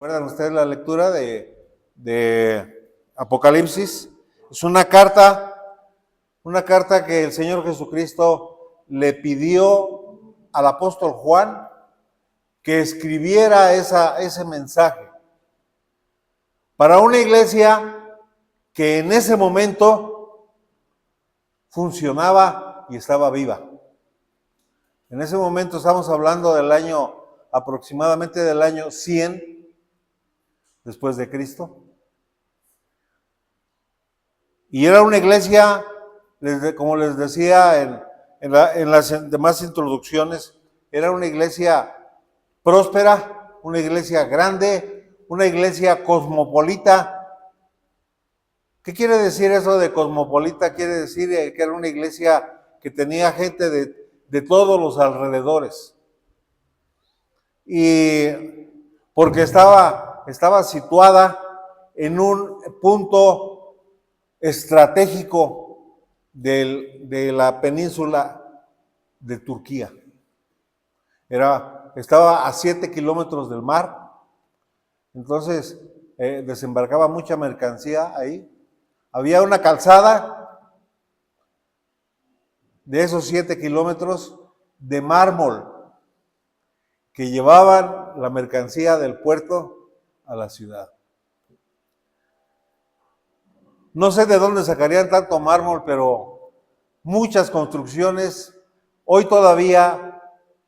¿Recuerdan ustedes la lectura de Apocalipsis? Es una carta que el Señor Jesucristo le pidió al apóstol Juan que escribiera ese mensaje para una iglesia que en ese momento funcionaba y estaba viva. En ese momento estamos hablando aproximadamente del año 100 después de Cristo. Y era una iglesia, como les decía en las demás introducciones, era una iglesia próspera, una iglesia grande, una iglesia cosmopolita. ¿Qué quiere decir eso de cosmopolita? Quiere decir que era una iglesia que tenía gente de todos los alrededores. Y porque estaba situada en un punto estratégico de la península de Turquía. Estaba a 7 kilómetros del mar, entonces desembarcaba mucha mercancía ahí. Había una calzada de esos 7 kilómetros de mármol que llevaban la mercancía del puerto a la ciudad. No sé de dónde sacarían tanto mármol, pero muchas construcciones, hoy todavía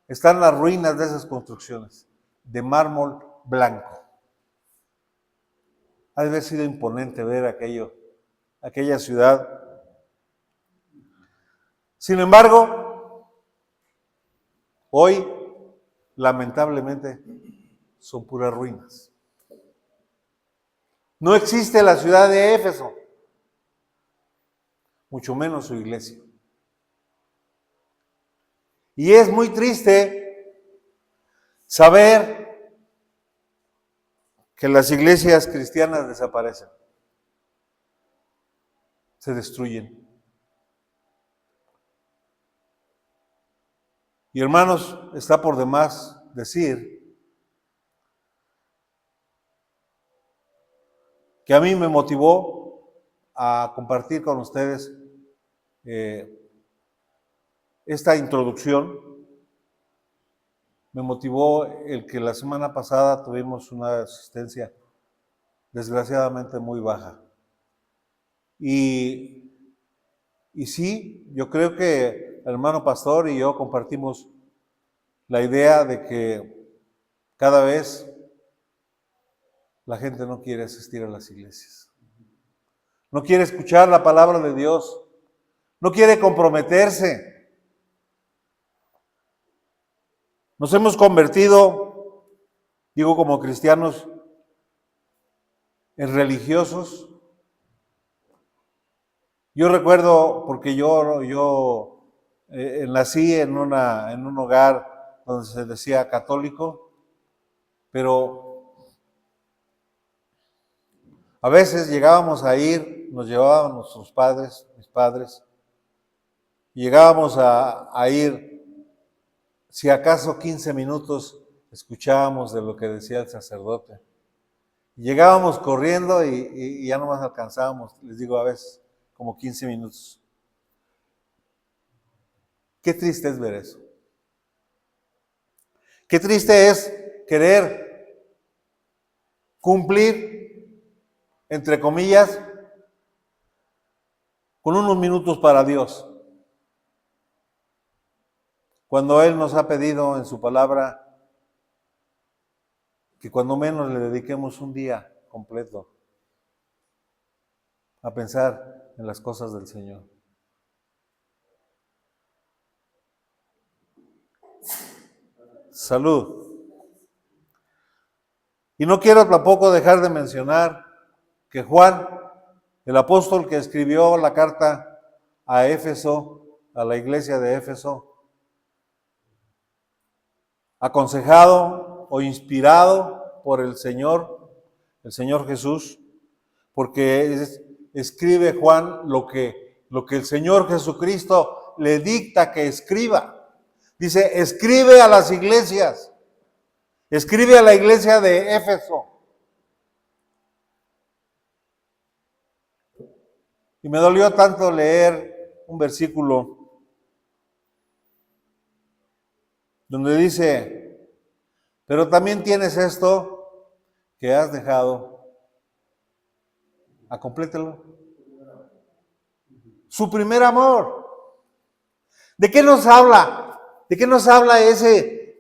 están las ruinas de esas construcciones, de mármol blanco. Ha de haber sido imponente ver aquella ciudad. Sin embargo, hoy, lamentablemente, son puras ruinas. No existe la ciudad de Éfeso, mucho menos su iglesia. Y es muy triste saber que las iglesias cristianas desaparecen, se destruyen. Y hermanos, está por demás decir que a mí me motivó a compartir con ustedes esta introducción. Me motivó el que la semana pasada tuvimos una asistencia desgraciadamente muy baja. Y sí, yo creo que el hermano pastor y yo compartimos la idea de que cada vez la gente no quiere asistir a las iglesias. No quiere escuchar la palabra de Dios. No quiere comprometerse. Nos hemos convertido, digo como cristianos, en religiosos. Yo recuerdo, porque yo nací en un hogar donde se decía católico, pero a veces nos llevaban nuestros padres, mis padres, llegábamos a ir, si acaso 15 minutos, escuchábamos de lo que decía el sacerdote. Llegábamos corriendo y ya nomás alcanzábamos, les digo a veces, como 15 minutos. Qué triste es ver eso. Qué triste es querer cumplir, entre comillas, con unos minutos para Dios, cuando Él nos ha pedido en su palabra que cuando menos le dediquemos un día completo a pensar en las cosas del Señor. Salud. Y no quiero tampoco dejar de mencionar que Juan, el apóstol que escribió la carta a Éfeso, a la iglesia de Éfeso, aconsejado o inspirado por el Señor Jesús, porque escribe Juan lo que el Señor Jesucristo le dicta que escriba. Dice, escribe a las iglesias, escribe a la iglesia de Éfeso, Y me dolió tanto leer un versículo donde dice, pero también tienes esto que has dejado. Complételo. Su primer amor. ¿De qué nos habla? ¿De qué nos habla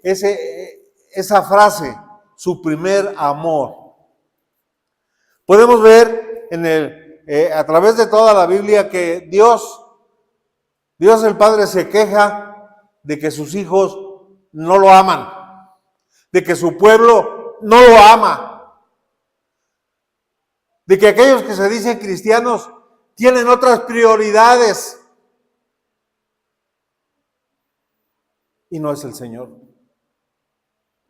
esa frase? Su primer amor. Podemos ver a través de toda la Biblia que Dios el Padre se queja de que sus hijos no lo aman, de que su pueblo no lo ama, de que aquellos que se dicen cristianos tienen otras prioridades y no es el Señor.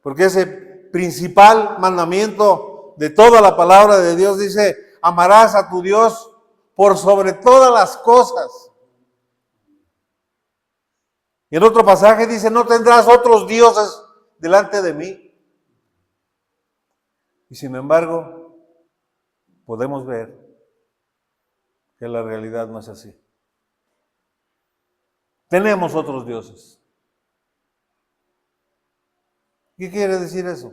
Porque ese principal mandamiento de toda la palabra de Dios dice, amarás a tu Dios por sobre todas las cosas. Y en otro pasaje dice, no tendrás otros dioses delante de mí. Y sin embargo, podemos ver que la realidad no es así. Tenemos otros dioses. ¿Qué quiere decir eso?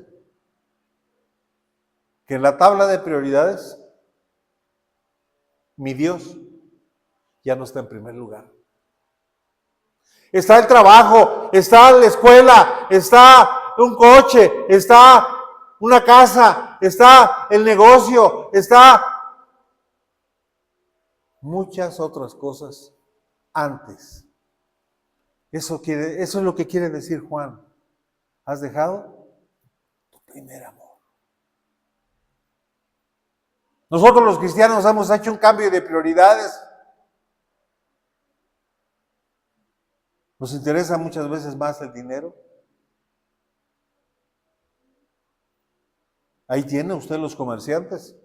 Que en la tabla de prioridades, mi Dios ya no está en primer lugar. Está el trabajo, está la escuela, está un coche, está una casa, está el negocio, está muchas otras cosas antes. Eso es lo que quiere decir Juan. ¿Has dejado tu primer amor? Nosotros los cristianos hemos hecho un cambio de prioridades. Nos interesa muchas veces más el dinero. Ahí tiene usted los comerciantes.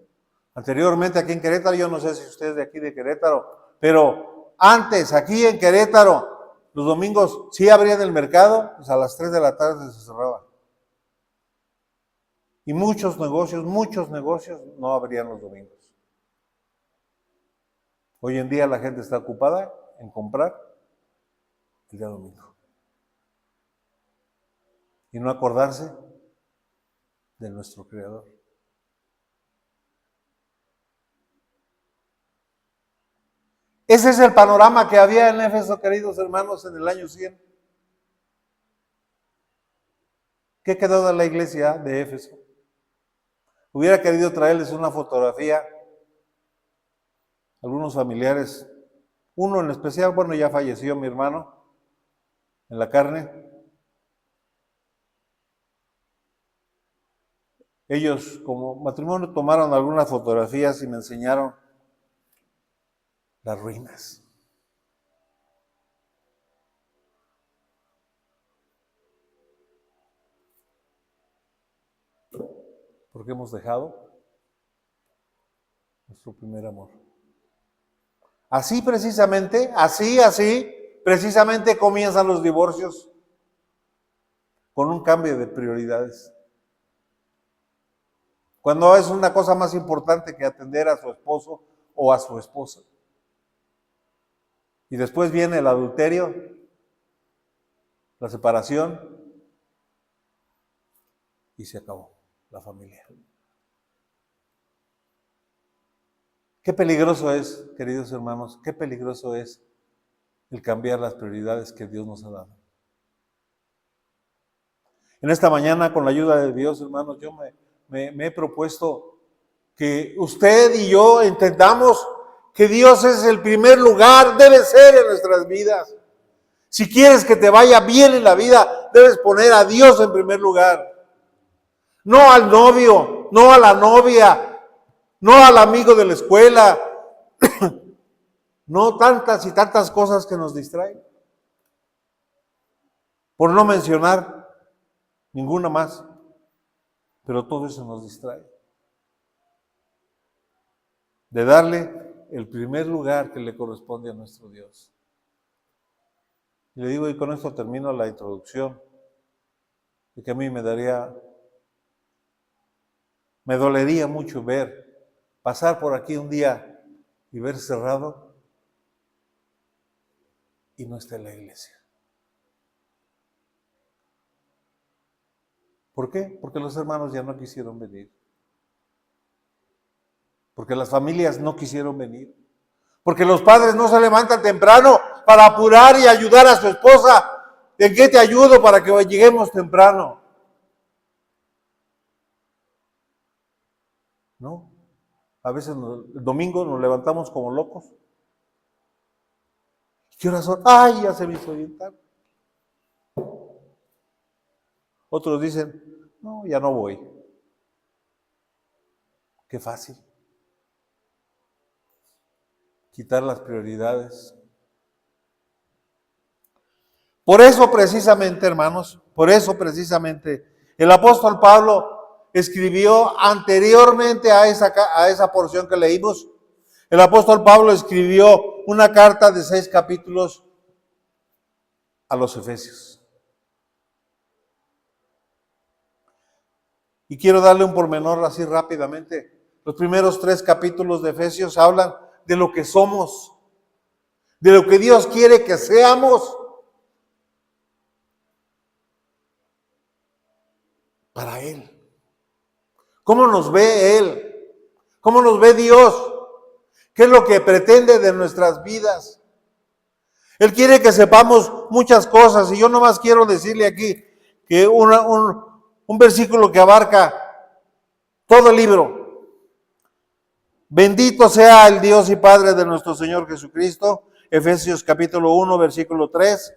Anteriormente aquí en Querétaro, yo no sé si usted es de aquí de Querétaro, pero antes aquí en Querétaro, los domingos sí abrían el mercado, pues a las 3 de la tarde se cerraba. Y muchos negocios no abrían los domingos. Hoy en día la gente está ocupada en comprar el día domingo. Y no acordarse de nuestro Creador. Ese es el panorama que había en Éfeso, queridos hermanos, en el año 100. ¿Qué quedó de la iglesia de Éfeso? Hubiera querido traerles una fotografía, algunos familiares, uno en especial, bueno, ya falleció mi hermano, en la carne. Ellos como matrimonio tomaron algunas fotografías y me enseñaron las ruinas. Porque hemos dejado nuestro primer amor. Así precisamente comienzan los divorcios, con un cambio de prioridades. Cuando es una cosa más importante que atender a su esposo o a su esposa. Y después viene el adulterio, la separación, y se acabó la familia. Qué peligroso es, queridos hermanos, qué peligroso es el cambiar las prioridades que Dios nos ha dado. En esta mañana, con la ayuda de Dios, hermanos, yo me he propuesto que usted y yo entendamos que Dios es el primer lugar, debe ser en nuestras vidas. Si quieres que te vaya bien en la vida, debes poner a Dios en primer lugar. No al novio, no a la novia, no al amigo de la escuela, no tantas y tantas cosas que nos distraen. Por no mencionar ninguna más, pero todo eso nos distrae. De darle el primer lugar que le corresponde a nuestro Dios. Y le digo, y con esto termino la introducción, de que a mí me dolería mucho pasar por aquí un día y ver cerrado y no está en la iglesia. ¿Por qué? Porque los hermanos ya no quisieron venir. Porque las familias no quisieron venir. Porque los padres no se levantan temprano para apurar y ayudar a su esposa. ¿En qué te ayudo para que lleguemos temprano? ¿No? A veces el domingo nos levantamos como locos. ¿Qué horas son? ¡Ay, ya se me hizo bien tarde! Otros dicen, no, ya no voy. Qué fácil. Quitar las prioridades. Por eso precisamente, hermanos, por eso precisamente, el apóstol Pablo escribió anteriormente a esa porción que leímos. El apóstol Pablo escribió una carta de 6 capítulos a los Efesios. Y quiero darle un pormenor así rápidamente. Los primeros 3 capítulos de Efesios hablan de lo que somos, de lo que Dios quiere que seamos para Él. ¿Cómo nos ve Él? ¿Cómo nos ve Dios? ¿Qué es lo que pretende de nuestras vidas? Él quiere que sepamos muchas cosas y yo nomás quiero decirle aquí que un versículo que abarca todo el libro. Bendito sea el Dios y Padre de nuestro Señor Jesucristo, Efesios capítulo 1, versículo 3,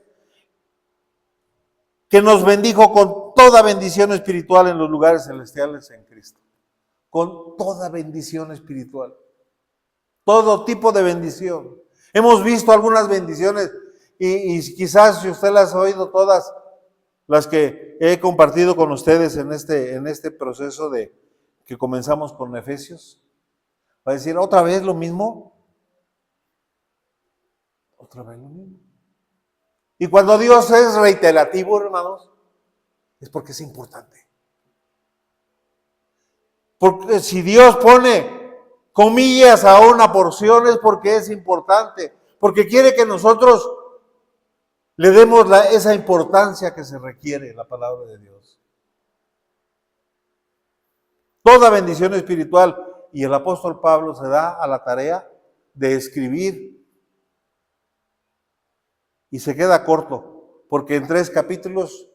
que nos bendijo con toda bendición espiritual en los lugares celestiales en Cristo. Con toda bendición espiritual. Todo tipo de bendición. Hemos visto algunas bendiciones y quizás si usted las ha oído todas, las que he compartido con ustedes en este proceso de que comenzamos con Efesios, va a decir, ¿otra vez lo mismo? Otra vez lo mismo. Y cuando Dios es reiterativo, hermanos, es porque es importante. Porque si Dios pone comillas a una porción es porque es importante, porque quiere que nosotros le demos esa importancia que se requiere la palabra de Dios. Toda bendición espiritual. Y el apóstol Pablo se da a la tarea de escribir y se queda corto, porque en 3 capítulos,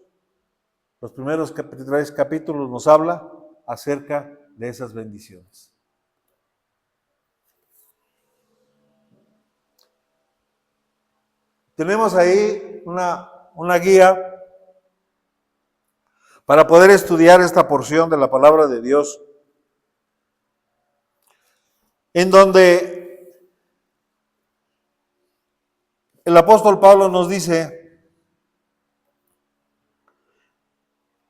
los primeros 3 capítulos nos habla acerca de esas bendiciones. Tenemos ahí una guía para poder estudiar esta porción de la palabra de Dios, en donde el apóstol Pablo nos dice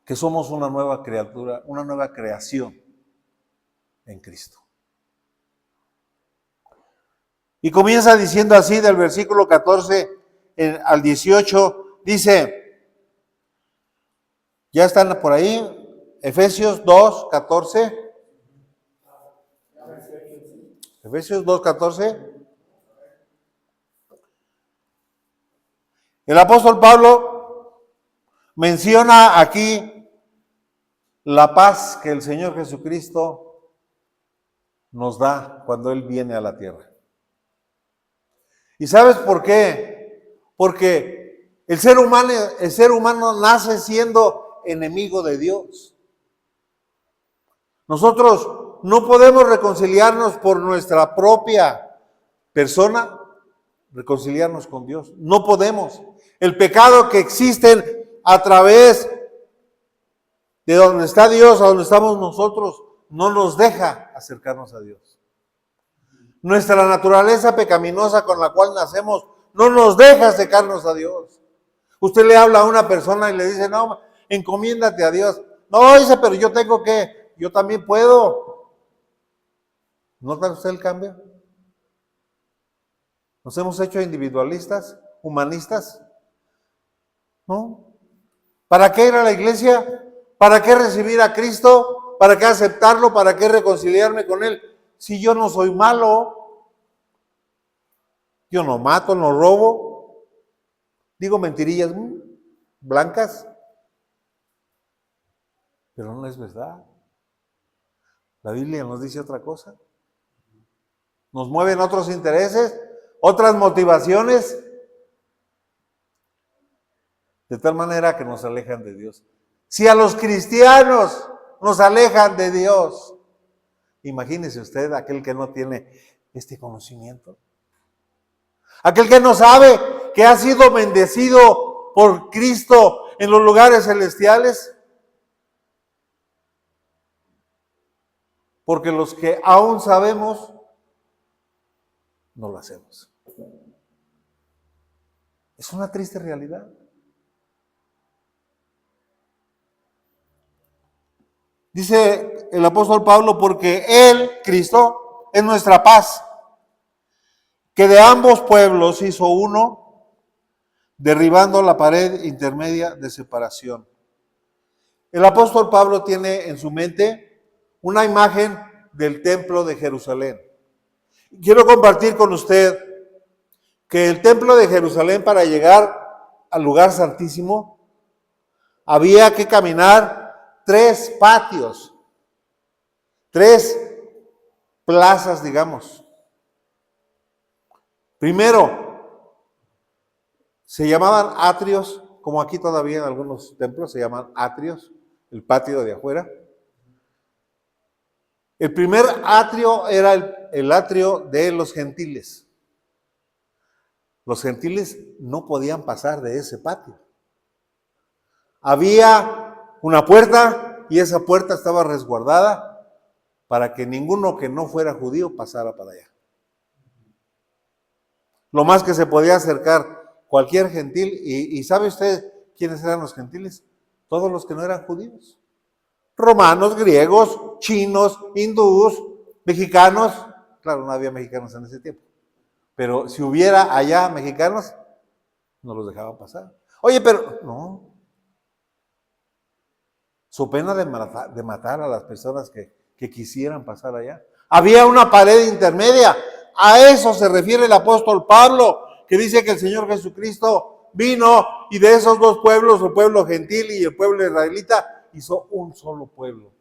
que somos una nueva criatura, una nueva creación en Cristo. Y comienza diciendo así del versículo 14 al 18, dice, ya están por ahí, Efesios 2, 14. Efesios 2, 14. El apóstol Pablo menciona aquí la paz que el Señor Jesucristo nos da cuando Él viene a la tierra. ¿Y sabes por qué? Porque el ser humano nace siendo enemigo de Dios. Nosotros no podemos reconciliarnos por nuestra propia persona, reconciliarnos con Dios. No podemos. El pecado que existe a través de donde está Dios, a donde estamos nosotros, no nos deja acercarnos a Dios. Nuestra naturaleza pecaminosa con la cual nacemos no nos deja acercarnos a Dios. Usted le habla a una persona y le dice, no, encomiéndate a Dios. No, dice, pero yo también puedo. ¿Nota usted el cambio? ¿Nos hemos hecho individualistas, humanistas? ¿No? ¿Para qué ir a la iglesia? ¿Para qué recibir a Cristo? ¿Para qué aceptarlo? ¿Para qué reconciliarme con Él? Si yo no soy malo, yo no mato, no robo, Digo mentirillas blancas, pero no es verdad. La Biblia nos dice otra cosa. Nos mueven otros intereses, otras motivaciones, de tal manera que nos alejan de Dios. Si a los cristianos nos alejan de Dios, imagínese usted aquel que no tiene este conocimiento. Aquel que no sabe que ha sido bendecido por Cristo en los lugares celestiales. Porque los que aún sabemos, no lo hacemos. Es una triste realidad. Dice el apóstol Pablo, porque Él, Cristo, es nuestra paz, que de ambos pueblos hizo uno, derribando la pared intermedia de separación. El apóstol Pablo tiene en su mente una imagen del templo de Jerusalén. Quiero compartir con usted que el templo de Jerusalén, para llegar al lugar santísimo, había que caminar 3 patios, 3 plazas, digamos. Primero, se llamaban atrios, como aquí todavía en algunos templos se llaman atrios, el patio de afuera. El primer atrio era el atrio de los gentiles. Los gentiles no podían pasar de ese patio. Había una puerta y esa puerta estaba resguardada para que ninguno que no fuera judío pasara para allá. Lo más que se podía acercar cualquier gentil, y ¿sabe usted quiénes eran los gentiles? Todos los que no eran judíos. Romanos, griegos, chinos, hindús, mexicanos. Claro, no había mexicanos en ese tiempo. Pero si hubiera allá mexicanos, no los dejaban pasar. Oye, pero no. Su pena de matar a las personas que quisieran pasar allá. Había una pared intermedia. A eso se refiere el apóstol Pablo, que dice que el Señor Jesucristo vino y de esos 2 pueblos, el pueblo gentil y el pueblo israelita, hizo un solo pueblo.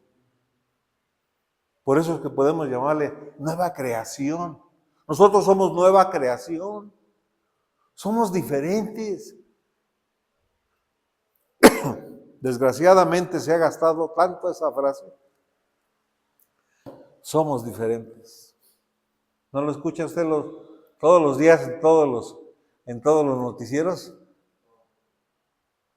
Por eso es que podemos llamarle nueva creación. Nosotros somos nueva creación. Somos diferentes. Desgraciadamente se ha gastado tanto esa frase. Somos diferentes. ¿No lo escucha usted todos los días en todos los noticieros?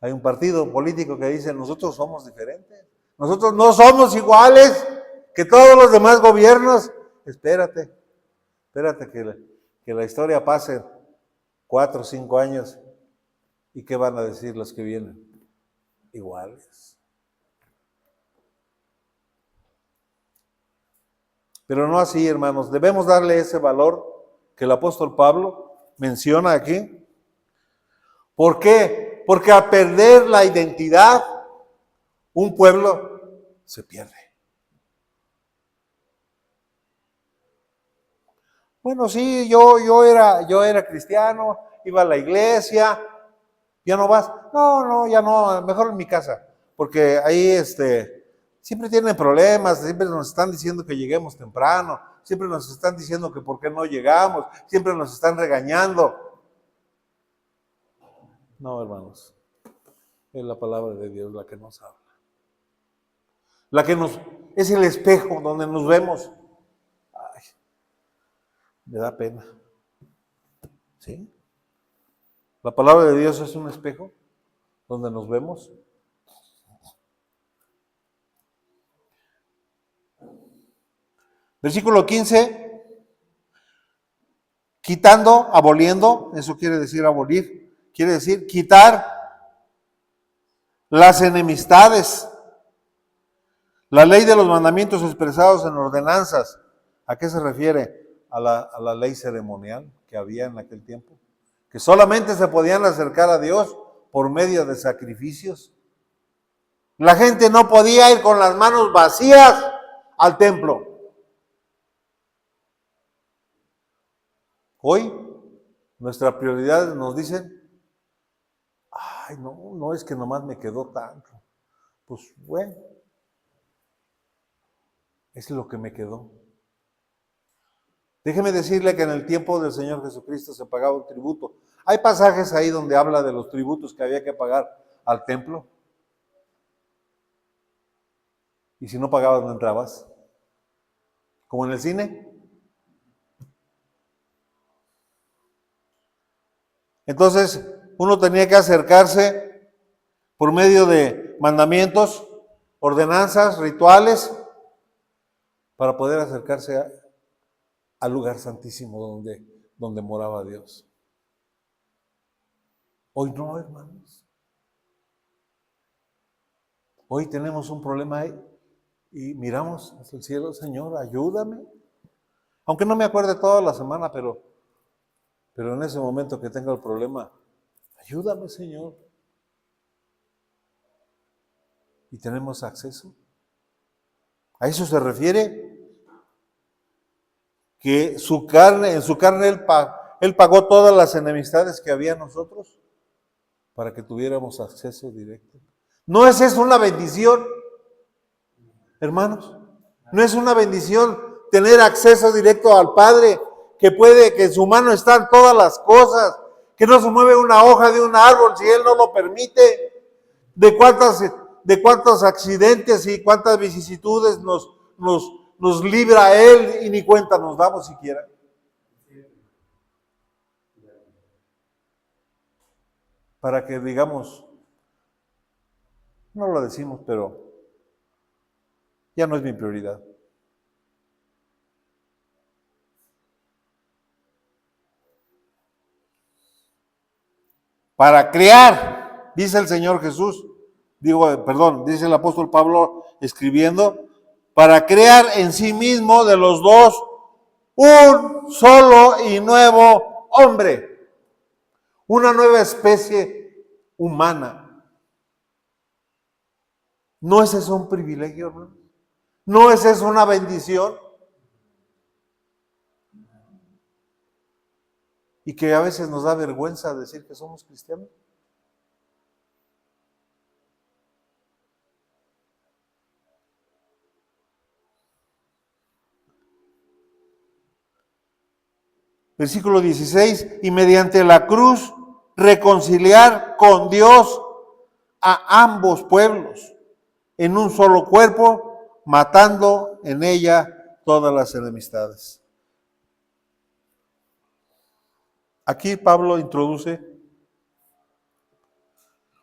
Hay un partido político que dice, nosotros somos diferentes. Nosotros no somos iguales que todos los demás gobiernos. Espérate que la historia pase 4 o 5 años. ¿Y qué van a decir los que vienen? Iguales. Pero no así, hermanos. Debemos darle ese valor que el apóstol Pablo menciona aquí. ¿Por qué? Porque al perder la identidad, un pueblo se pierde. Bueno, sí, yo era cristiano, iba a la iglesia. ¿Ya no vas? No, ya no, mejor en mi casa, porque ahí siempre tienen problemas, siempre nos están diciendo que lleguemos temprano, siempre nos están diciendo que por qué no llegamos, siempre nos están regañando. No, hermanos, es la palabra de Dios la que nos habla. Es el espejo donde nos vemos. Ay, me da pena. ¿Sí? La palabra de Dios es un espejo donde nos vemos. Versículo 15, quitando, aboliendo, eso quiere decir abolir, quiere decir quitar las enemistades, la ley de los mandamientos expresados en ordenanzas. ¿A qué se refiere? A la ley ceremonial que había en aquel tiempo, que solamente se podían acercar a Dios por medio de sacrificios. La gente no podía ir con las manos vacías al templo. Hoy, nuestra prioridad nos dicen, Ay, no es que nomás me quedó tanto. Pues bueno, es lo que me quedó. Déjeme decirle que en el tiempo del Señor Jesucristo se pagaba un tributo. Hay pasajes ahí donde habla de los tributos que había que pagar al templo. Y si no pagabas, no entrabas. Como en el cine. Entonces, uno tenía que acercarse por medio de mandamientos, ordenanzas, rituales, para poder acercarse al lugar santísimo donde moraba Dios. Hoy no, hermanos. Hoy tenemos un problema ahí y miramos hacia el cielo, Señor, ayúdame. Aunque no me acuerde toda la semana, pero en ese momento que tenga el problema, ayúdame, Señor. ¿Y tenemos acceso? ¿A eso se refiere? Que en su carne él pagó todas las enemistades que había en nosotros para que tuviéramos acceso directo. ¿No es eso una bendición, hermanos? ¿No es una bendición tener acceso directo al Padre, que en su mano están todas las cosas, que no se mueve una hoja de un árbol si Él no lo permite? ¿De cuántos accidentes y cuántas vicisitudes nos libra Él y ni cuenta nos damos siquiera? Para que digamos, no lo decimos, pero ya no es mi prioridad. Para crear, dice el Señor Jesús, dice el apóstol Pablo escribiendo, para crear en sí mismo de los dos un solo y nuevo hombre, una nueva especie humana. ¿No es eso un privilegio, hermano? ¿No es eso una bendición? Y que a veces nos da vergüenza decir que somos cristianos. Versículo 16, y mediante la cruz reconciliar con Dios a ambos pueblos en un solo cuerpo, matando en ella todas las enemistades. Aquí Pablo introduce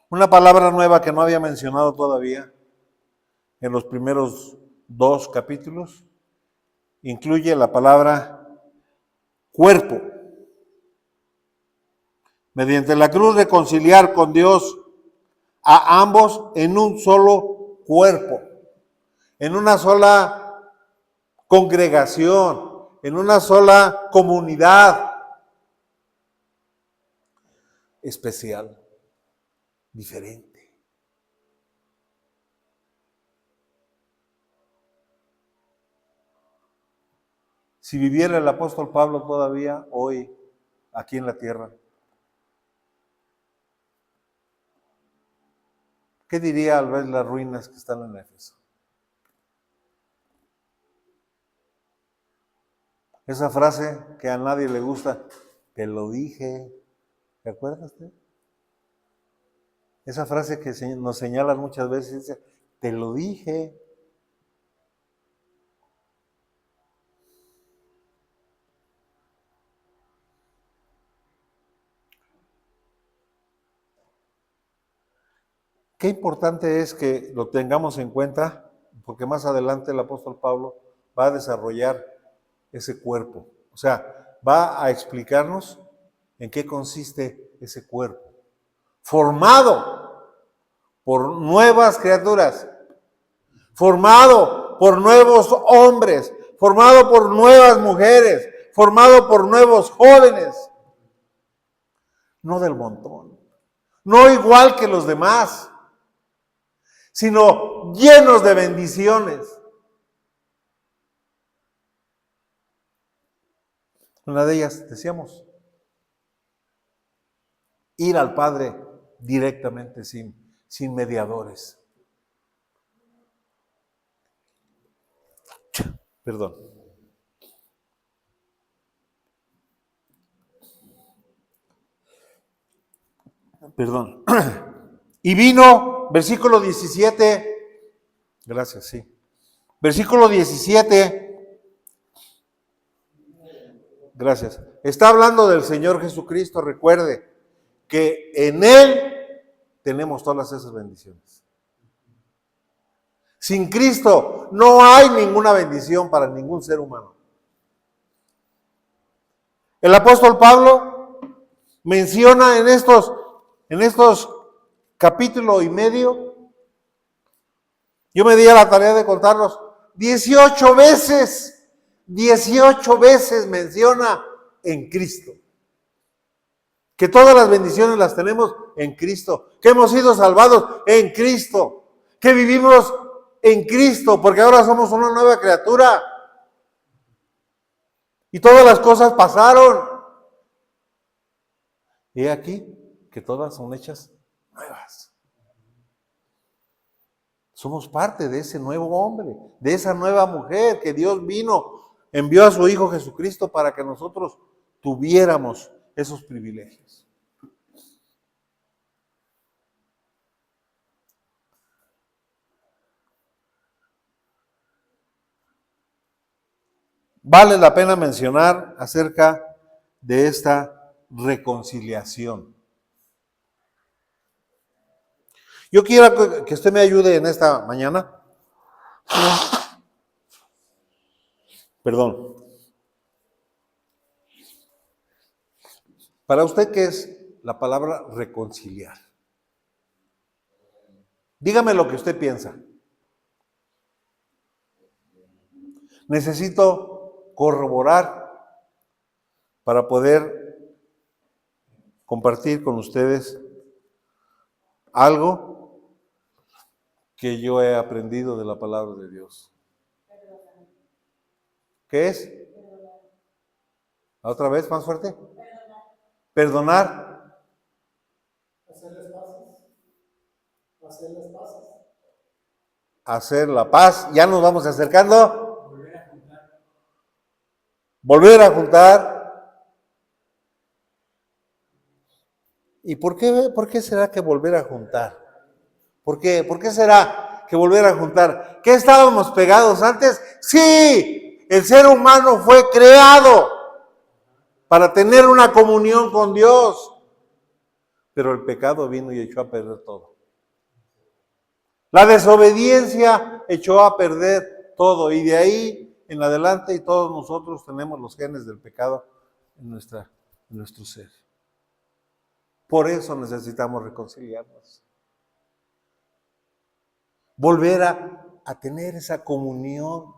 una palabra nueva que no había mencionado todavía en los primeros 2 capítulos. Incluye la palabra cuerpo. Mediante la cruz reconciliar con Dios a ambos en un solo cuerpo, en una sola congregación, en una sola comunidad especial, diferente. Si viviera el apóstol Pablo todavía hoy aquí en la tierra, ¿qué diría al ver las ruinas que están en Éfeso? Esa frase que a nadie le gusta, te lo dije, ¿te acuerdas? Esa frase que nos señalan muchas veces, dice, te lo dije. Qué importante es que lo tengamos en cuenta, porque más adelante el apóstol Pablo va a desarrollar ese cuerpo. O sea, va a explicarnos en qué consiste ese cuerpo. Formado por nuevas criaturas, formado por nuevos hombres, formado por nuevas mujeres, formado por nuevos jóvenes. No del montón, no igual que los demás, sino llenos de bendiciones. Una de ellas, decíamos, ir al Padre directamente, sin mediadores. Perdón. Perdón. Y vino, versículo 17. Gracias, sí. Versículo 17. Gracias. Está hablando del Señor Jesucristo. Recuerde que en Él tenemos todas esas bendiciones. Sin Cristo no hay ninguna bendición para ningún ser humano. El apóstol Pablo menciona en estos capítulo y medio, yo me di a la tarea de contarlos, 18 veces menciona en Cristo. Que todas las bendiciones las tenemos en Cristo, que hemos sido salvados en Cristo, que vivimos en Cristo, porque ahora somos una nueva criatura. Y todas las cosas pasaron. Y aquí que todas son hechas nuevas. Somos parte de ese nuevo hombre, de esa nueva mujer que Dios envió a su Hijo Jesucristo para que nosotros tuviéramos esos privilegios. Vale la pena mencionar acerca de esta reconciliación. Yo quiero que usted me ayude en esta mañana. Perdón. Para usted, ¿qué es la palabra reconciliar? Dígame lo que usted piensa. Necesito corroborar para poder compartir con ustedes algo que yo he aprendido de la palabra de Dios. ¿Qué es? ¿Otra vez, más fuerte? Perdonar. Hacer las paces. Hacer las paces. Hacer la paz. Ya nos vamos acercando. Volver a juntar. Volver a juntar. ¿Y por qué será que volver a juntar? ¿Por qué? ¿Por qué será que volver a juntar? ¿Qué estábamos pegados antes? Sí, el ser humano fue creado para tener una comunión con Dios. Pero el pecado vino y echó a perder todo. La desobediencia echó a perder todo. Y de ahí en adelante y todos nosotros tenemos los genes del pecado en nuestro ser. Por eso necesitamos reconciliarnos. Volver a tener esa comunión.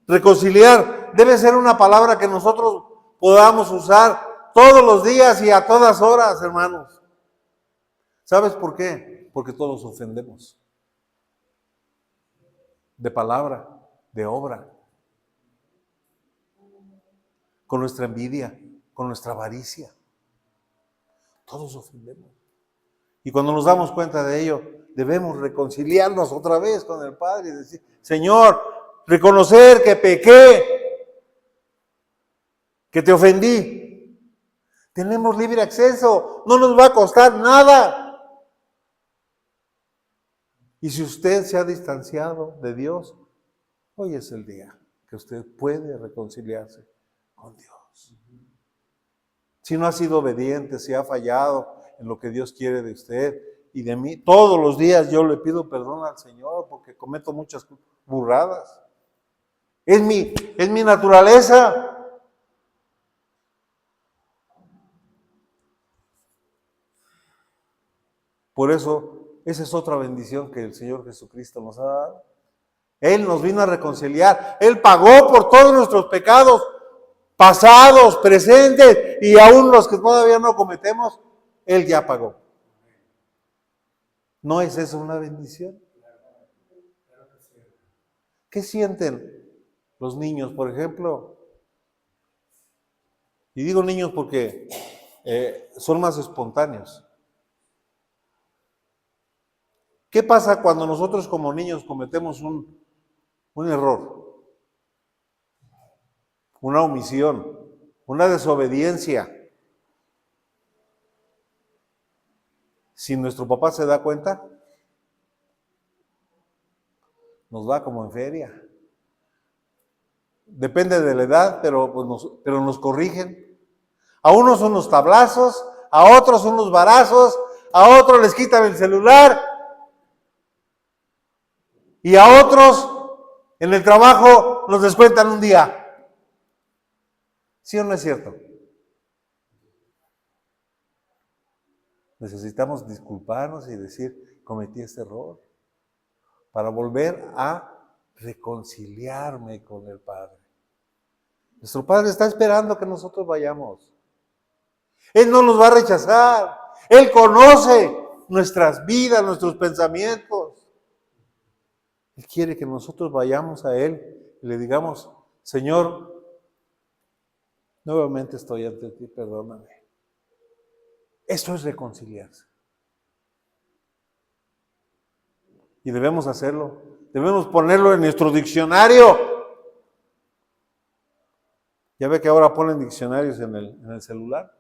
Reconciliar debe ser una palabra que nosotros podamos usar todos los días y a todas horas, hermanos. ¿Sabes por qué? Porque todos ofendemos. De palabra, de obra. Con nuestra envidia, con nuestra avaricia. Todos ofendemos. Y cuando nos damos cuenta de ello, debemos reconciliarnos otra vez con el Padre y decir, Señor, reconocer que pequé, que te ofendí. Tenemos libre acceso, no nos va a costar nada. Y si usted se ha distanciado de Dios, hoy es el día que usted puede reconciliarse con Dios. Si no ha sido obediente, si ha fallado en lo que Dios quiere de usted y de mí, todos los días yo le pido perdón al Señor porque cometo muchas burradas. Es mi naturaleza. Por eso, esa es otra bendición que el Señor Jesucristo nos ha dado. Él nos vino a reconciliar. Él pagó por todos nuestros pecados, pasados, presentes y aún los que todavía no cometemos. Él ya pagó. ¿No es eso una bendición? ¿Qué sienten los niños, por ejemplo? Y digo niños porque son más espontáneos. ¿Qué pasa cuando nosotros como niños cometemos un error, una omisión, una desobediencia? Si nuestro papá se da cuenta, nos va como en feria. Depende de la edad, pero, pero nos corrigen. A unos unos tablazos, a otros unos varazos, a otros les quitan el celular y a otros en el trabajo nos descuentan un día. ¿Sí o no es cierto? Necesitamos disculparnos y decir, cometí este error, para volver a reconciliarme con el Padre. Nuestro Padre está esperando que nosotros vayamos. Él no nos va a rechazar. Él conoce nuestras vidas, nuestros pensamientos. Él quiere que nosotros vayamos a Él y le digamos, Señor, nuevamente estoy ante ti, perdóname. Eso es reconciliarse. Y debemos hacerlo. Debemos ponerlo en nuestro diccionario. Ya ve que ahora ponen diccionarios en el celular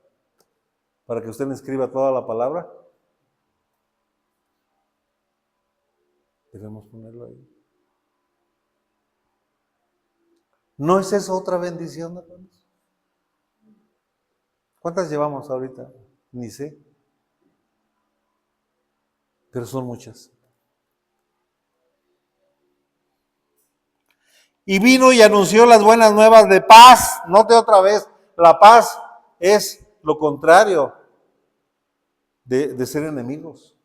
para que usted le escriba toda la palabra. Debemos ponerlo ahí. ¿No es eso otra bendición, hermanos? ¿Cuántas llevamos ahorita? Ni sé. Pero son muchas. Y vino y anunció las buenas nuevas de paz. Note otra vez, la paz es lo contrario de ser enemigos.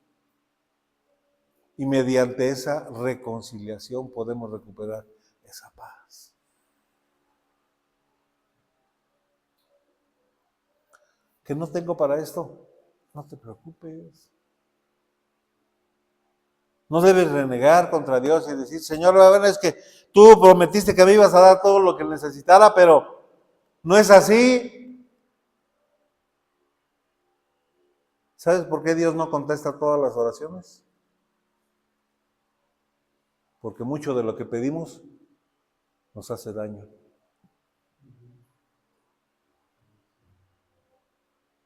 Y mediante esa reconciliación podemos recuperar esa paz. ¿Que no tengo para esto? No te preocupes. No debes renegar contra Dios y decir, Señor, bueno, es que tú prometiste que me ibas a dar todo lo que necesitara, pero no es así. ¿Sabes por qué Dios no contesta todas las oraciones? Porque mucho de lo que pedimos nos hace daño.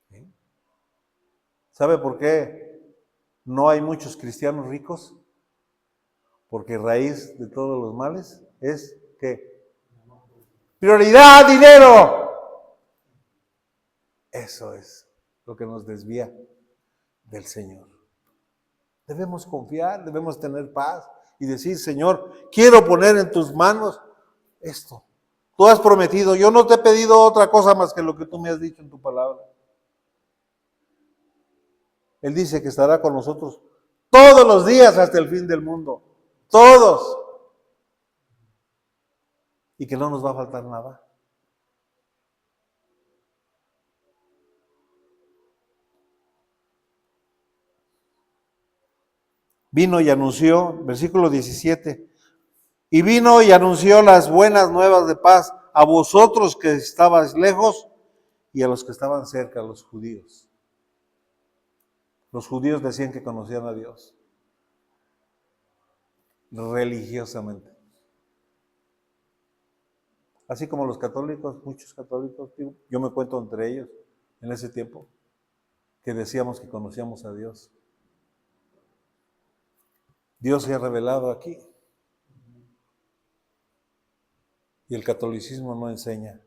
¿Sí? ¿Sabe por qué no hay muchos cristianos ricos? Porque raíz de todos los males es que prioridad, dinero. Eso es lo que nos desvía del Señor. Debemos confiar, debemos tener paz y decir, Señor, quiero poner en tus manos esto. Tú has prometido, yo no te he pedido otra cosa más que lo que tú me has dicho en tu palabra. Él dice que estará con nosotros todos los días hasta el fin del mundo. Todos. Y que no nos va a faltar nada. Vino y anunció, versículo 17, y vino y anunció las buenas nuevas de paz a vosotros que estabais lejos y a los que estaban cerca, los judíos. Los judíos decían que conocían a Dios religiosamente. Así como los católicos, muchos católicos, yo me cuento entre ellos en ese tiempo, que decíamos que conocíamos a Dios. Dios se ha revelado aquí. Y el catolicismo no enseña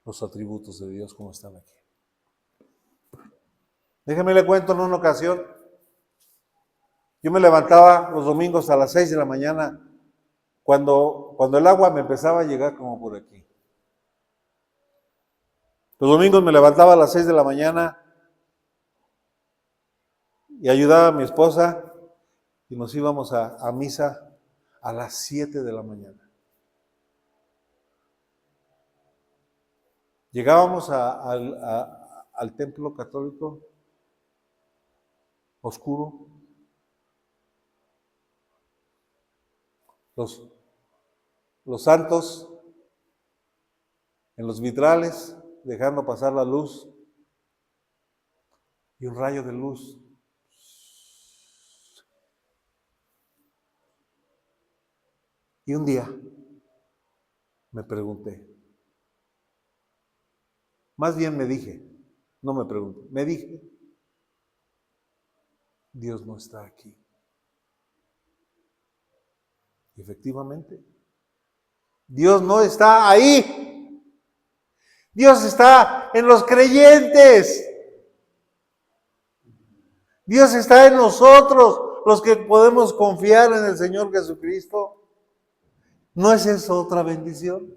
los atributos de Dios como están aquí. Déjeme le cuento en una ocasión. Yo me levantaba los domingos a las 6 de la mañana cuando el agua me empezaba a llegar como por aquí. Los domingos me levantaba a las 6 de la mañana y ayudaba a mi esposa y nos íbamos a misa a las 7 de la mañana. Llegábamos al templo católico oscuro. Los santos en los vitrales, dejando pasar la luz y un rayo de luz. Y un día me pregunté, más bien me dije, no me pregunté, me dije, Dios no está aquí. Y efectivamente, Dios no está ahí. Dios está en los creyentes. Dios está en nosotros, los que podemos confiar en el Señor Jesucristo. ¿No es eso otra bendición?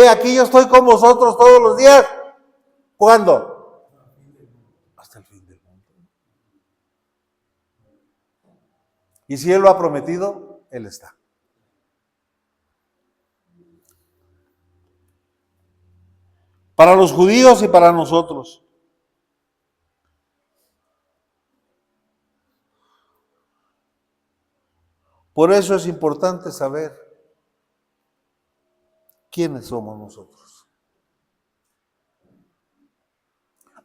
Aquí yo estoy con vosotros todos los días. ¿Cuándo? Hasta el fin del mundo. Y si Él lo ha prometido, Él está. Para los judíos y para nosotros. Por eso es importante saber quiénes somos nosotros.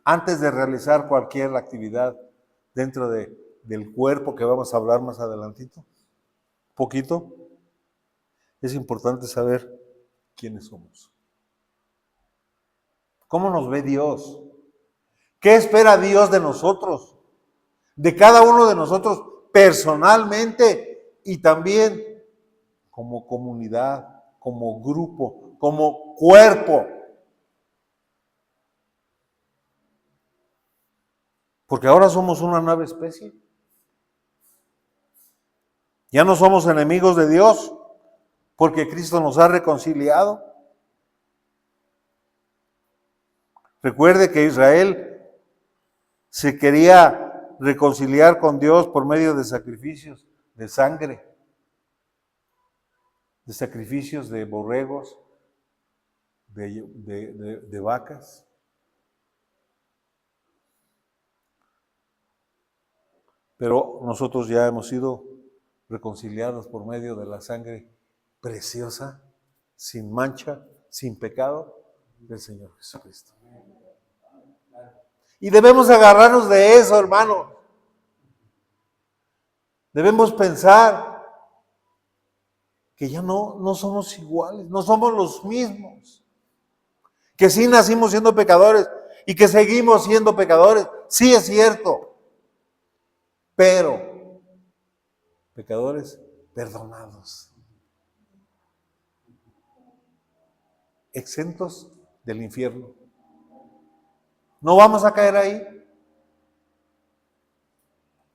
Antes de realizar cualquier actividad dentro del cuerpo, que vamos a hablar más adelantito, poquito, es importante saber quiénes somos. ¿Cómo nos ve Dios? ¿Qué espera Dios de nosotros? De cada uno de nosotros personalmente y también como comunidad, como grupo, como cuerpo. Porque ahora somos una nueva especie. Ya no somos enemigos de Dios, porque Cristo nos ha reconciliado. Recuerde que Israel se quería reconciliar con Dios por medio de sacrificios de sangre, de sacrificios de borregos, de vacas. Pero nosotros ya hemos sido reconciliados por medio de la sangre preciosa, sin mancha, sin pecado del Señor Jesucristo. Y debemos agarrarnos de eso, hermano. Debemos pensar que ya no somos iguales, no somos los mismos. Que sí nacimos siendo pecadores y que seguimos siendo pecadores. Sí es cierto. Pero pecadores perdonados. Exentos del infierno. No vamos a caer ahí.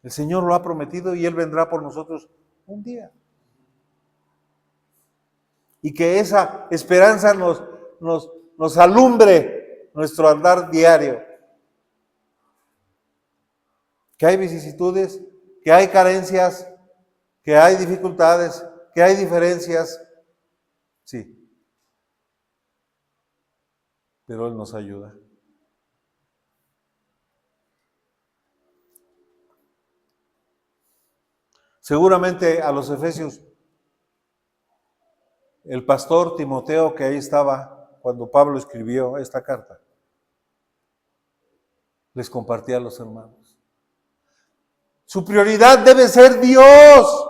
El Señor lo ha prometido y Él vendrá por nosotros un día. Y que esa esperanza nos alumbre nuestro andar diario. Que hay vicisitudes, que hay carencias, que hay dificultades, que hay diferencias. Sí. Pero Él nos ayuda. Seguramente a los efesios, el pastor Timoteo, que ahí estaba cuando Pablo escribió esta carta, les compartía a los hermanos. Su prioridad debe ser Dios.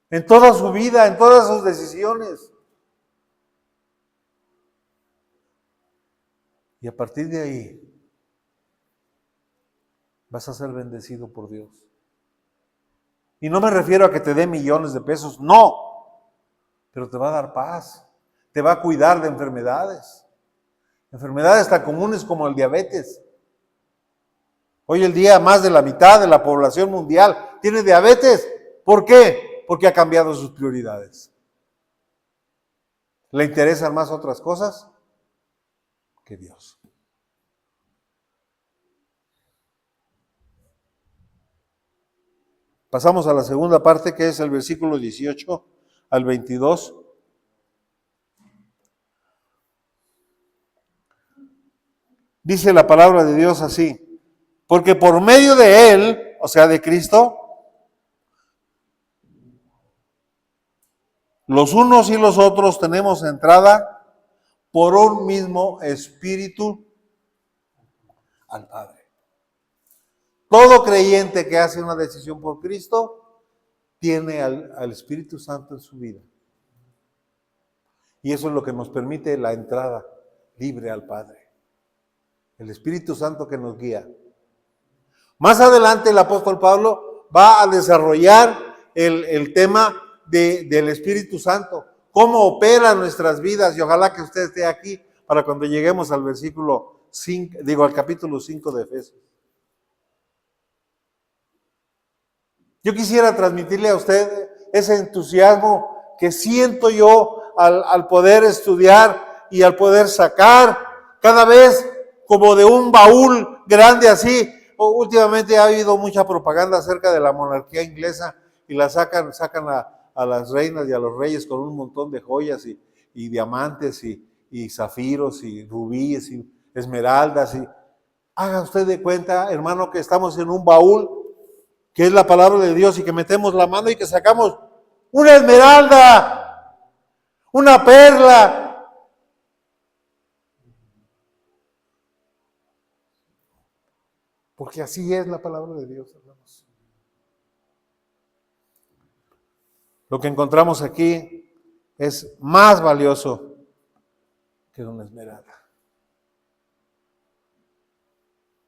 En toda su vida, en todas sus decisiones. Y a partir de ahí, vas a ser bendecido por Dios. Y no me refiero a que te dé millones de pesos, no. Pero te va a dar paz. Te va a cuidar de enfermedades. Enfermedades tan comunes como el diabetes. Hoy el día más de la mitad de la población mundial tiene diabetes. ¿Por qué? Porque ha cambiado sus prioridades. ¿Le interesan más otras cosas que Dios? Pasamos a la segunda parte, que es el versículo 18 al 22. Dice la palabra de Dios así: porque por medio de Él, o sea, de Cristo, los unos y los otros tenemos entrada por un mismo espíritu al Padre. Todo creyente que hace una decisión por Cristo tiene al Espíritu Santo en su vida. Y eso es lo que nos permite la entrada libre al Padre. El Espíritu Santo que nos guía. Más adelante el apóstol Pablo va a desarrollar el tema del Espíritu Santo, cómo opera en nuestras vidas, y ojalá que usted esté aquí para cuando lleguemos al versículo 5, al capítulo 5 de Efesios. Yo quisiera transmitirle a usted ese entusiasmo que siento yo al poder estudiar y al poder sacar cada vez como de un baúl grande así. Últimamente ha habido mucha propaganda acerca de la monarquía inglesa y la sacan a las reinas y a los reyes con un montón de joyas y diamantes y zafiros y rubíes y esmeraldas. Haga usted de cuenta, hermano, que estamos en un baúl que es la palabra de Dios y que metemos la mano y que sacamos una esmeralda, una perla. Porque así es la palabra de Dios, hermanos. Lo que encontramos aquí es más valioso que una esmeralda.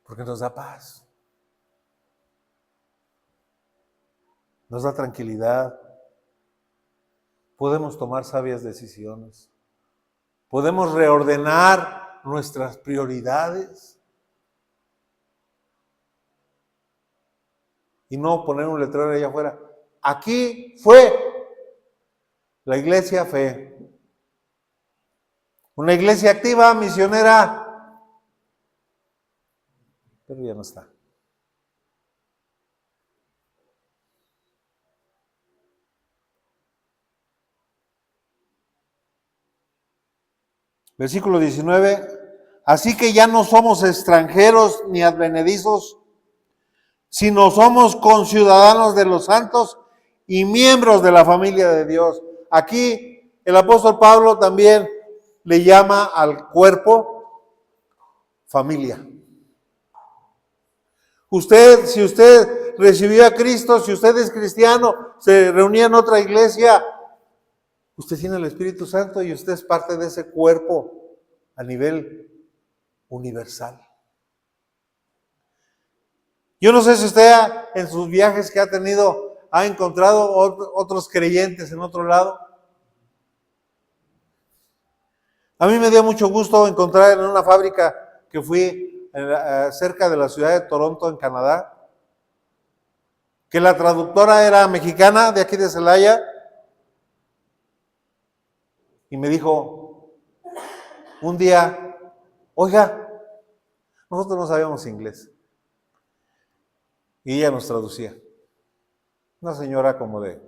Porque nos da paz. Nos da tranquilidad. Podemos tomar sabias decisiones. Podemos reordenar nuestras prioridades. Y no poner un letrero allá afuera. Aquí fue la iglesia fe. Una iglesia activa, misionera. Pero ya no está. Versículo 19. Así que ya no somos extranjeros ni advenedizos, sino somos conciudadanos de los santos y miembros de la familia de Dios. Aquí el apóstol Pablo también le llama al cuerpo familia. Usted, si usted recibió a Cristo, si usted es cristiano, se reunía en otra iglesia, usted tiene el Espíritu Santo y usted es parte de ese cuerpo a nivel universal. Yo no sé si usted en sus viajes que ha tenido ha encontrado otros creyentes en otro lado. A mí me dio mucho gusto encontrar en una fábrica que fui cerca de la ciudad de Toronto, en Canadá, que la traductora era mexicana de aquí de Celaya, y me dijo un día, oiga, nosotros no sabíamos inglés. Y ella nos traducía. Una señora como de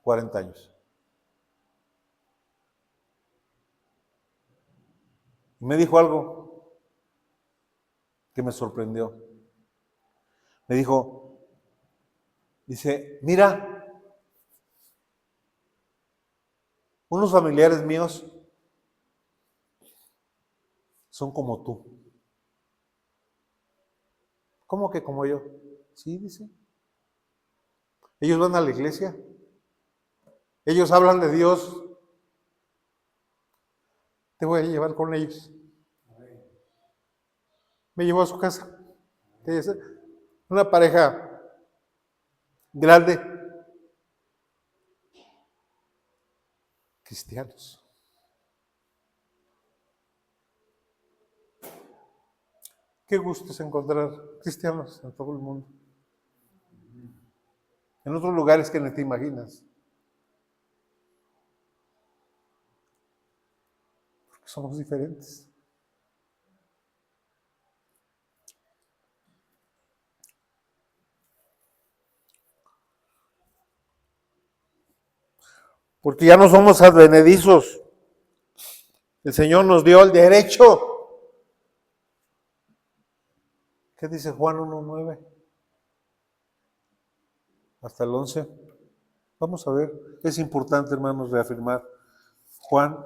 40 años. Y me dijo algo que me sorprendió. Me dijo, dice, mira, unos familiares míos son como tú. ¿Cómo que como yo? Sí, dice. Ellos van a la iglesia. Ellos hablan de Dios. Te voy a llevar con ellos. Me llevó a su casa. Una pareja grande. Cristianos. Qué gusto es encontrar cristianos en todo el mundo. En otros lugares que ni te imaginas. Porque somos diferentes. Porque ya no somos advenedizos. El Señor nos dio el derecho. ¿Qué dice Juan 1:9? Hasta el 11. Vamos a ver. Es importante, hermanos, reafirmar. Juan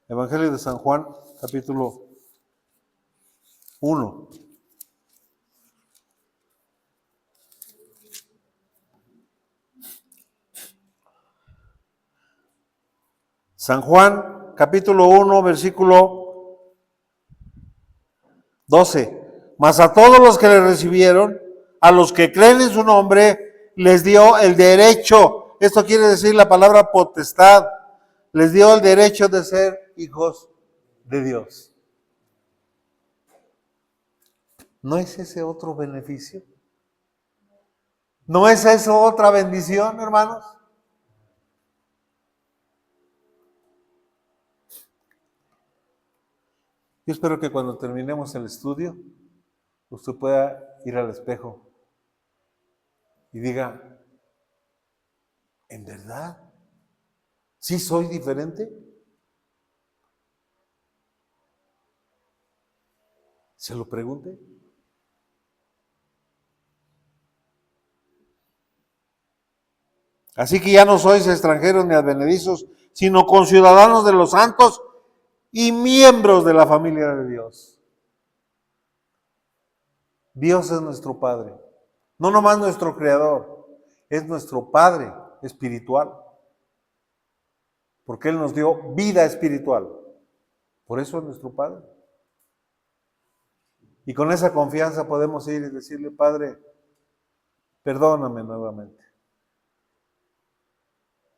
Evangelio de San Juan, capítulo 1. San Juan, capítulo 1, versículo 12. Mas a todos los que le recibieron, a los que creen en su nombre, les dio el derecho. Esto quiere decir la palabra potestad. Les dio el derecho de ser hijos de Dios. ¿No es ese otro beneficio? ¿No es eso otra bendición, hermanos? Yo espero que cuando terminemos el estudio, usted pueda ir al espejo y diga, ¿en verdad? ¿Sí soy diferente? ¿Se lo pregunte? Así que ya no sois extranjeros ni advenedizos, sino conciudadanos de los santos y miembros de la familia de Dios. Dios es nuestro Padre, no nomás nuestro Creador, es nuestro Padre espiritual, porque Él nos dio vida espiritual, por eso es nuestro Padre. Y con esa confianza podemos ir y decirle, Padre, perdóname nuevamente.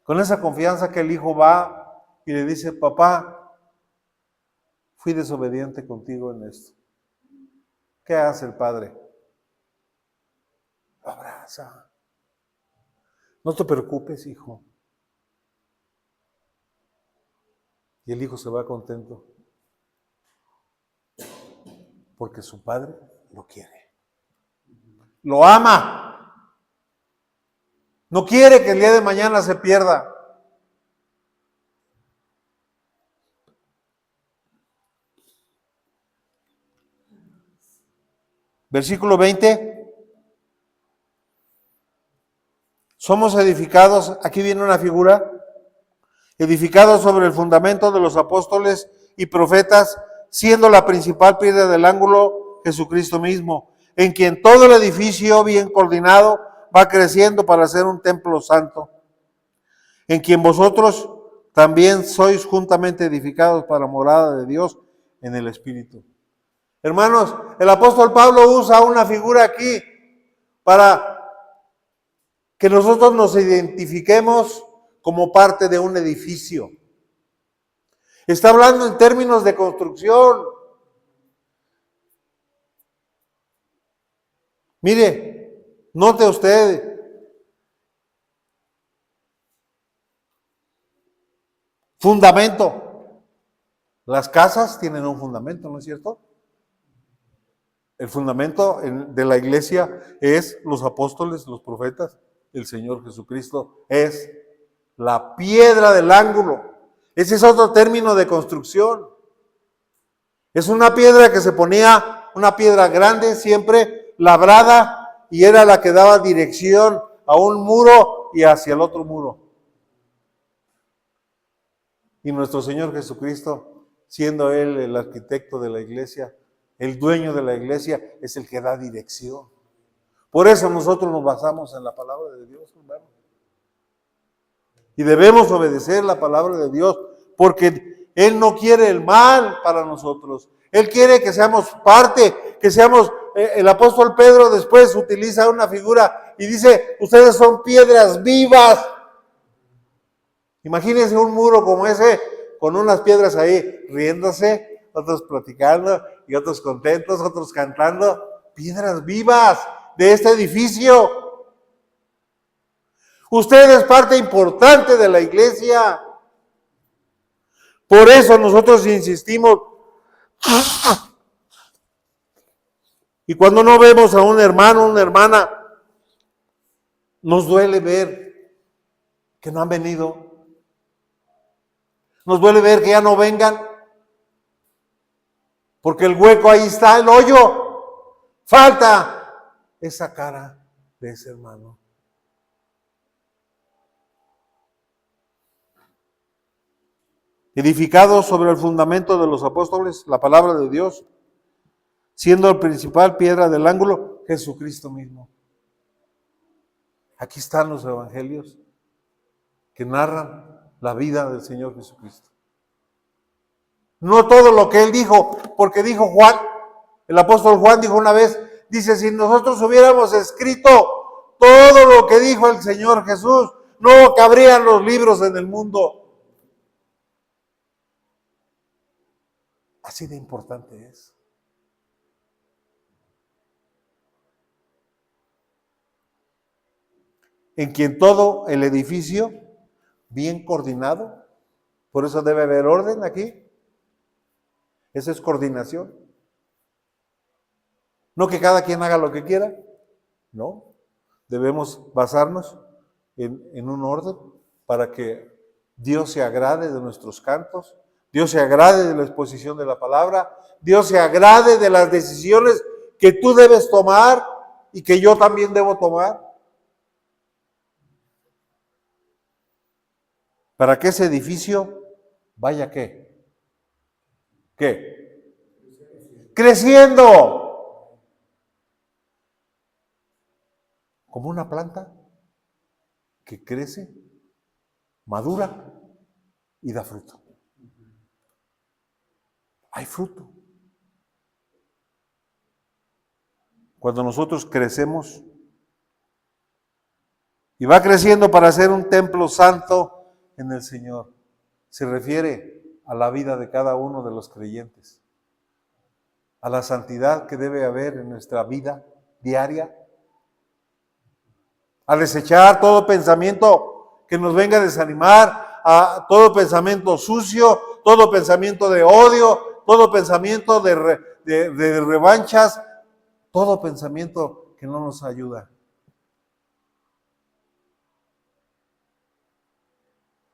Con esa confianza que el hijo va y le dice, papá, fui desobediente contigo en esto. ¿Qué hace el padre? Lo abraza. No te preocupes, hijo. Y el hijo se va contento. Porque su padre lo quiere. Lo ama. No quiere que el día de mañana se pierda. Versículo 20. Somos edificados, aquí viene una figura, edificados sobre el fundamento de los apóstoles y profetas, siendo la principal piedra del ángulo Jesucristo mismo, en quien todo el edificio bien coordinado va creciendo para ser un templo santo, en quien vosotros también sois juntamente edificados para morada de Dios en el Espíritu. Hermanos, el apóstol Pablo usa una figura aquí para que nosotros nos identifiquemos como parte de un edificio. Está hablando en términos de construcción. Mire, note usted, fundamento. Las casas tienen un fundamento, ¿no es cierto? El fundamento de la iglesia es los apóstoles, los profetas, el Señor Jesucristo es la piedra del ángulo. Ese es otro término de construcción. Es una piedra que se ponía, una piedra grande, siempre labrada, y era la que daba dirección a un muro y hacia el otro muro. Y nuestro Señor Jesucristo, siendo Él el arquitecto de la iglesia, el dueño de la iglesia, es el que da dirección. Por eso nosotros nos basamos en la palabra de Dios, hermano. Y debemos obedecer la palabra de Dios, porque Él no quiere el mal para nosotros. Él quiere que seamos parte, que seamos, el apóstol Pedro después utiliza una figura y dice, ustedes son piedras vivas. Imagínense un muro como ese, con unas piedras ahí, riéndose, otros platicando, y otros contentos, otros cantando. Piedras vivas de este edificio. Usted es parte importante de la iglesia. Por eso nosotros insistimos. Y cuando no vemos a un hermano, una hermana, nos duele ver que no han venido. Nos duele ver que ya no vengan. Porque el hueco ahí está, el hoyo. Falta esa cara de ese hermano. edificado sobre el fundamento de los apóstoles, la palabra de Dios, siendo la principal piedra del ángulo, Jesucristo mismo. Aquí están los evangelios que narran la vida del Señor Jesucristo. No todo lo que Él dijo, porque dijo Juan, el apóstol Juan dijo una vez, dice, si nosotros hubiéramos escrito todo lo que dijo el Señor Jesús, no cabrían los libros en el mundo. Así de importante es. En quien todo el edificio, bien coordinado, por eso debe haber orden aquí. Esa es coordinación. No que cada quien haga lo que quiera, no. Debemos basarnos en un orden para que Dios se agrade de nuestros cantos, Dios se agrade de la exposición de la palabra, Dios se agrade de las decisiones que tú debes tomar y que yo también debo tomar. Para que ese edificio vaya ¿qué? ¿Qué? Creciendo. Como una planta que crece, madura y da fruto. Hay fruto. Cuando nosotros crecemos y va creciendo para ser un templo santo en el Señor, se refiere a la vida de cada uno de los creyentes, a la santidad que debe haber en nuestra vida diaria, a desechar todo pensamiento que nos venga a desanimar, a todo pensamiento sucio, todo pensamiento de odio, todo pensamiento de revanchas, todo pensamiento que no nos ayuda.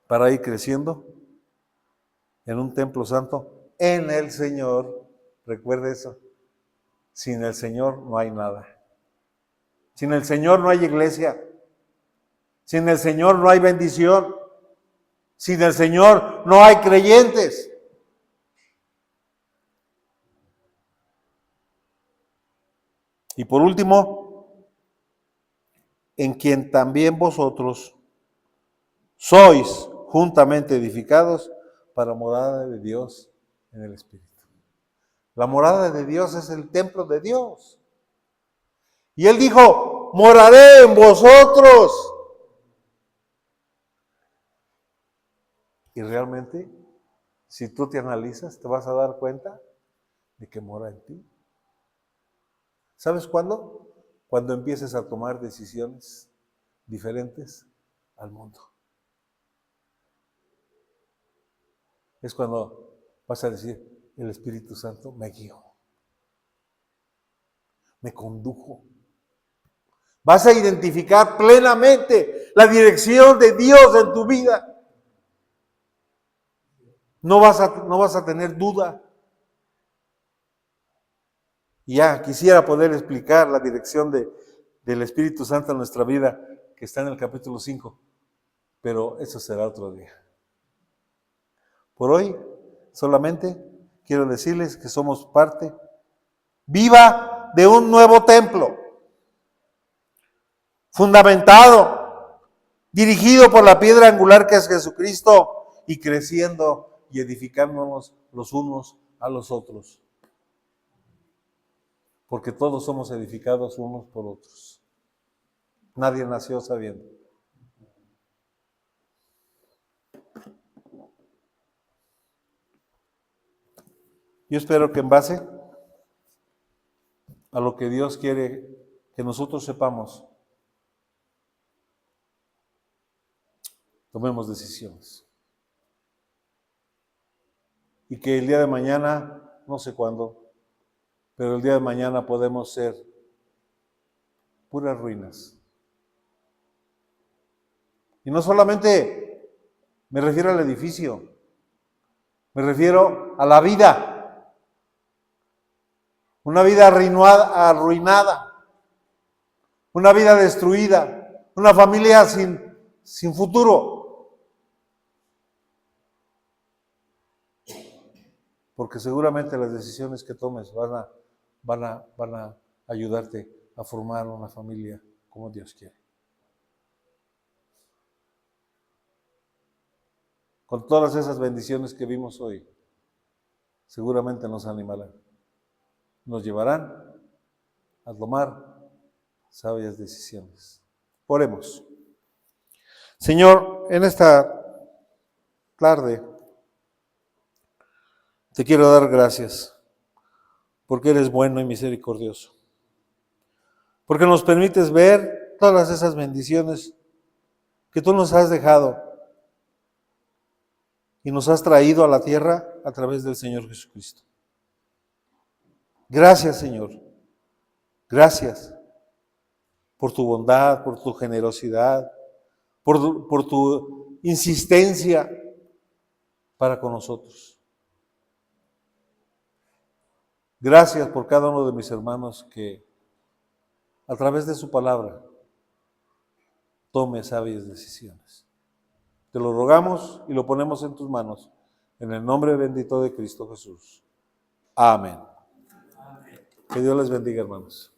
Para ir creciendo en un templo santo en el Señor. Recuerde eso. Sin el Señor no hay nada. Sin el Señor no hay iglesia. Sin el Señor no hay bendición. Sin el Señor no hay creyentes. Y por último, en quien también vosotros sois juntamente edificados para morada de Dios en el Espíritu. La morada de Dios es el templo de Dios. Y Él dijo, moraré en vosotros. Y realmente, si tú te analizas, te vas a dar cuenta de que mora en ti. ¿Sabes cuándo? Cuando empieces a tomar decisiones diferentes al mundo. Es cuando vas a decir, el Espíritu Santo me guió, me condujo. Vas a identificar plenamente la dirección de Dios en tu vida. No vas a tener duda. Y ya quisiera poder explicar la dirección del Espíritu Santo en nuestra vida, que está en el capítulo 5, pero eso será otro día. Por hoy, solamente quiero decirles que somos parte viva de un nuevo templo, fundamentado, dirigido por la piedra angular que es Jesucristo, y creciendo y edificándonos los unos a los otros. Porque todos somos edificados unos por otros. Nadie nació sabiendo. Yo espero que en base a lo que Dios quiere que nosotros sepamos, tomemos decisiones. Y que el día de mañana, no sé cuándo, pero el día de mañana podemos ser puras ruinas. Y no solamente me refiero al edificio, me refiero a la vida. Una vida arruinada, una vida destruida, una familia sin futuro. porque seguramente las decisiones que tomes van a ayudarte a formar una familia como Dios quiere. Con todas esas bendiciones que vimos hoy, seguramente nos animarán, nos llevarán a tomar sabias decisiones. Oremos. Señor, en esta tarde te quiero dar gracias porque eres bueno y misericordioso, porque nos permites ver todas esas bendiciones que tú nos has dejado y nos has traído a la tierra a través del Señor Jesucristo. Gracias, Señor. Gracias por tu bondad, por tu generosidad, por tu insistencia para con nosotros. Gracias por cada uno de mis hermanos que a través de su palabra tome sabias decisiones. Te lo rogamos y lo ponemos en tus manos, en el nombre bendito de Cristo Jesús. Amén. Que Dios les bendiga, hermanos.